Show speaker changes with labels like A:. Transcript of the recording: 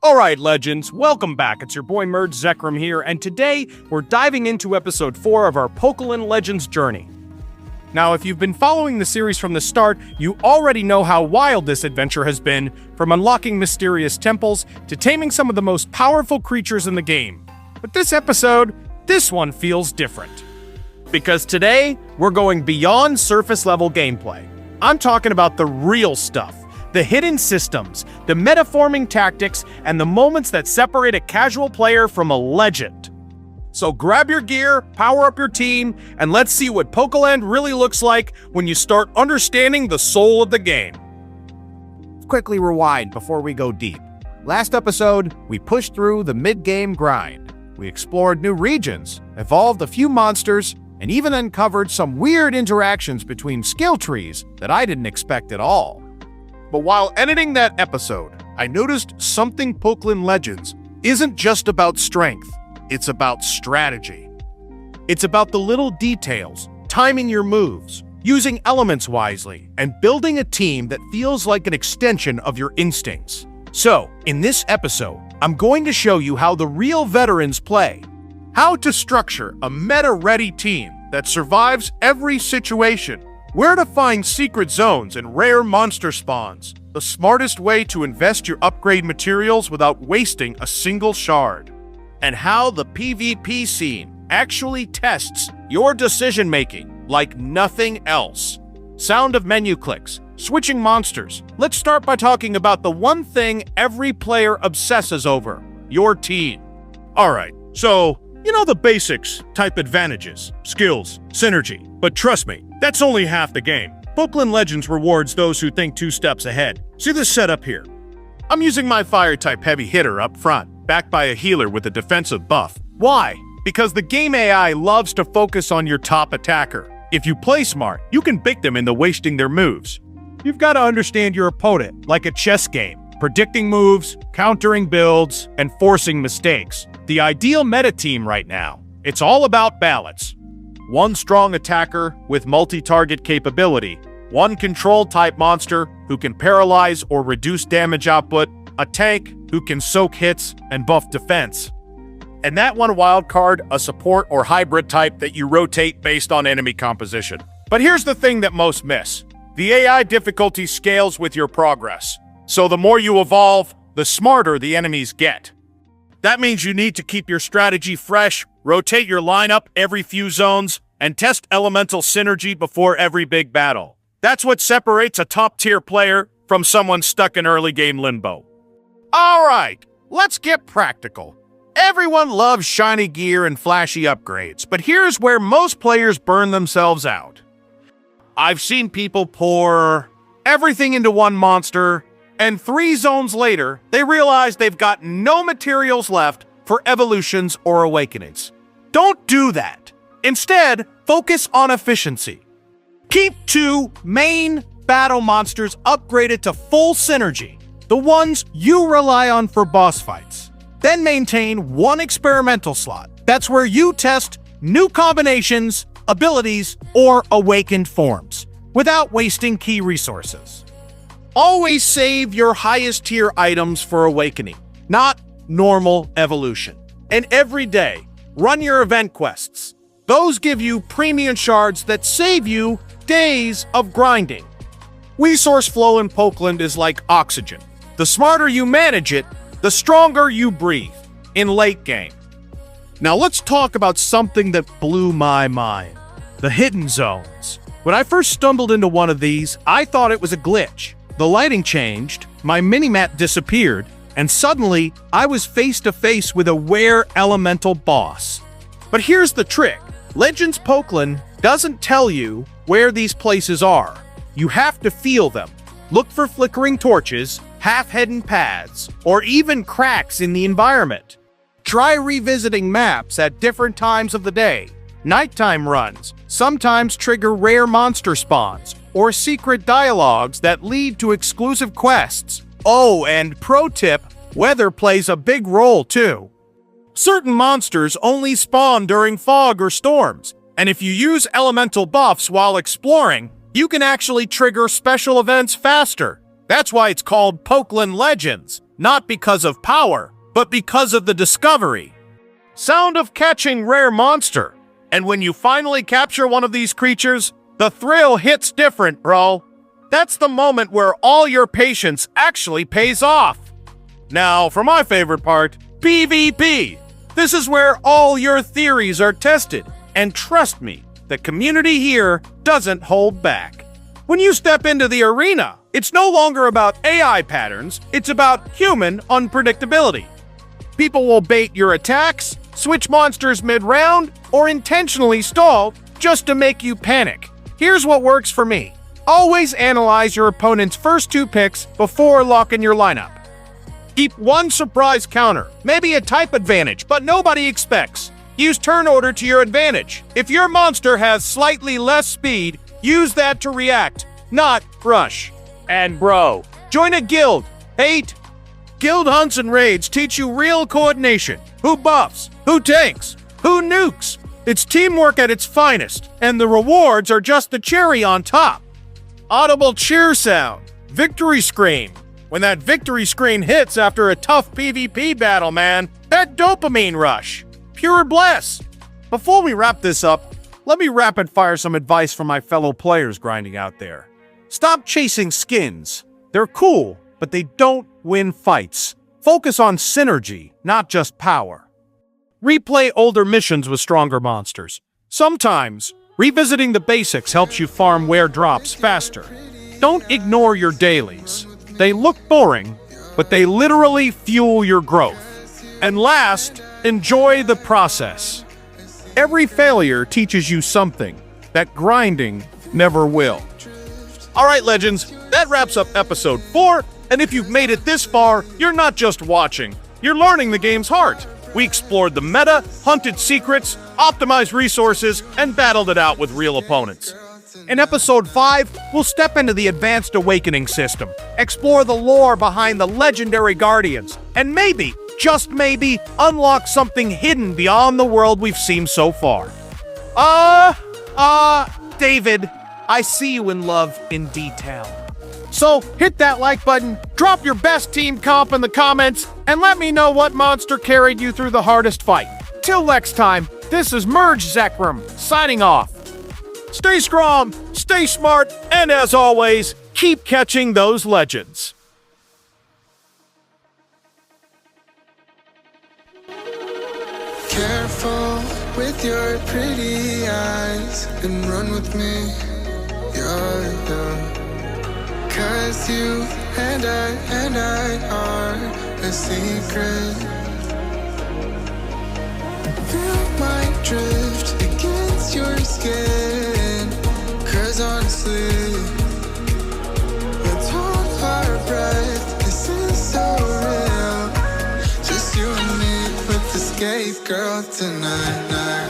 A: Alright, Legends, welcome back. It's your boy Merd Zekrom here, and today we're diving into episode 4 of our Pokeland Legends journey. Now, if you've been following the series from the start, you already know how wild this adventure has been, from unlocking mysterious temples to taming some of the most powerful creatures in the game. But this episode, this one feels different. Because today, we're going beyond surface-level gameplay. I'm talking about the real stuff. The hidden systems, the metaforming tactics, and the moments that separate a casual player from a legend. So grab your gear, power up your team, and let's see what Pokeland really looks like when you start understanding the soul of the game.
B: Quickly rewind before we go deep. Last episode, we pushed through the mid-game grind. We explored new regions, evolved a few monsters, and even uncovered some weird interactions between skill trees that I didn't expect at all. But while editing that episode, I noticed something Pokeland Legends isn't just about strength, it's about strategy. It's about the little details, timing your moves, using elements wisely, and building a team that feels like an extension of your instincts. So, in this episode, I'm going to show you how the real veterans play, how to structure a meta-ready team that survives every situation, where to find secret zones and rare monster spawns, the smartest way to invest your upgrade materials without wasting a single shard, and how the PvP scene actually tests your decision-making like nothing else. Sound of menu clicks, switching monsters. Let's start by talking about the one thing every player obsesses over, your team. Alright, so, you know the basics, type advantages, skills, synergy. But trust me, that's only half the game. Pokeland Legends rewards those who think 2 steps ahead. See this setup here? I'm using my Fire-type heavy hitter up front, backed by a healer with a defensive buff. Why? Because the game AI loves to focus on your top attacker. If you play smart, you can bait them into wasting their moves. You've got to understand your opponent, like a chess game, predicting moves, countering builds, and forcing mistakes. The ideal meta team right now. It's all about balance. One strong attacker with multi-target capability, one control-type monster who can paralyze or reduce damage output, a tank who can soak hits and buff defense, and that one wild card, a support or hybrid type that you rotate based on enemy composition. But here's the thing that most miss. The AI difficulty scales with your progress. So the more you evolve, the smarter the enemies get. That means you need to keep your strategy fresh, rotate your lineup every few zones, and test elemental synergy before every big battle. That's what separates a top-tier player from someone stuck in early game limbo. Alright, let's get practical. Everyone loves shiny gear and flashy upgrades, but here's where most players burn themselves out. I've seen people pour everything into one monster, and 3 zones later, they realize they've got no materials left for evolutions or awakenings. Don't do that. Instead, focus on efficiency. Keep 2 main battle monsters upgraded to full synergy, the ones you rely on for boss fights. Then maintain 1 experimental slot. That's where you test new combinations, abilities, or awakened forms, without wasting key resources. Always save your highest tier items for awakening, not normal evolution. And every day, run your event quests. Those give you premium shards that save you days of grinding. Resource flow in Pokeland is like oxygen. The smarter you manage it, the stronger you breathe in late game. Now let's talk about something that blew my mind. The hidden zones. When I first stumbled into one of these, I thought it was a glitch. The lighting changed, my minimap disappeared, and suddenly I was face to face with a rare elemental boss. But here's the trick. Legends Pokeland doesn't tell you where these places are. You have to feel them. Look for flickering torches, half-hidden paths, or even cracks in the environment. Try revisiting maps at different times of the day. Nighttime runs sometimes trigger rare monster spawns or secret dialogues that lead to exclusive quests. Oh, and pro tip, weather plays a big role too. Certain monsters only spawn during fog or storms, and if you use elemental buffs while exploring, You can actually trigger special events faster. That's why it's called Pokeland Legends, not because of power, but because of the discovery. Sound of catching rare monster. And when you finally capture one of these creatures, the thrill hits different, bro. That's the moment where all your patience actually pays off. Now, for my favorite part, PvP. This is where all your theories are tested. And trust me, the community here doesn't hold back. When you step into the arena, it's no longer about AI patterns, it's about human unpredictability. People will bait your attacks, switch monsters mid-round, or intentionally stall just to make you panic. Here's what works for me. Always analyze your opponent's first 2 picks before locking your lineup. Keep one surprise counter, maybe a type advantage, but nobody expects. Use turn order to your advantage. If your monster has slightly less speed, use that to react, not rush. And bro, join a guild. Hate. Guild hunts and raids teach you real coordination. Who buffs? Who tanks? Who nukes? It's teamwork at its finest, and the rewards are just the cherry on top. Audible cheer sound. Victory scream. When that victory screen hits after a tough PvP battle, man, that dopamine rush. Pure bless. Before we wrap this up, let me rapid fire some advice from my fellow players grinding out there. Stop chasing skins. They're cool, but they don't win fights. Focus on synergy, not just power. Replay older missions with stronger monsters. Sometimes, revisiting the basics helps you farm rare drops faster. Don't ignore your dailies. They look boring, but they literally fuel your growth. And last, enjoy the process. Every failure teaches you something that grinding never will. All right, Legends, that wraps up episode 4. And if you've made it this far, you're not just watching, you're learning the game's heart. We explored the meta, hunted secrets, optimized resources, and battled it out with real opponents. In episode 5, we'll step into the Advanced Awakening system, explore the lore behind the legendary Guardians, and maybe, just maybe, unlock something hidden beyond the world we've seen so far. David, I see you in love in detail. So, hit that like button, drop your best team comp in the comments, and let me know what monster carried you through the hardest fight. Till next time, this is Merge Zekrom, signing off. Stay strong, stay smart, and as always, keep catching those legends.
C: Careful with your pretty eyes and run with me, yeah. 'Cause you and I are a secret. Feel my drift against your skin. 'Cause honestly, let's hold our breath. This is so real. Just you and me with the escape girl tonight.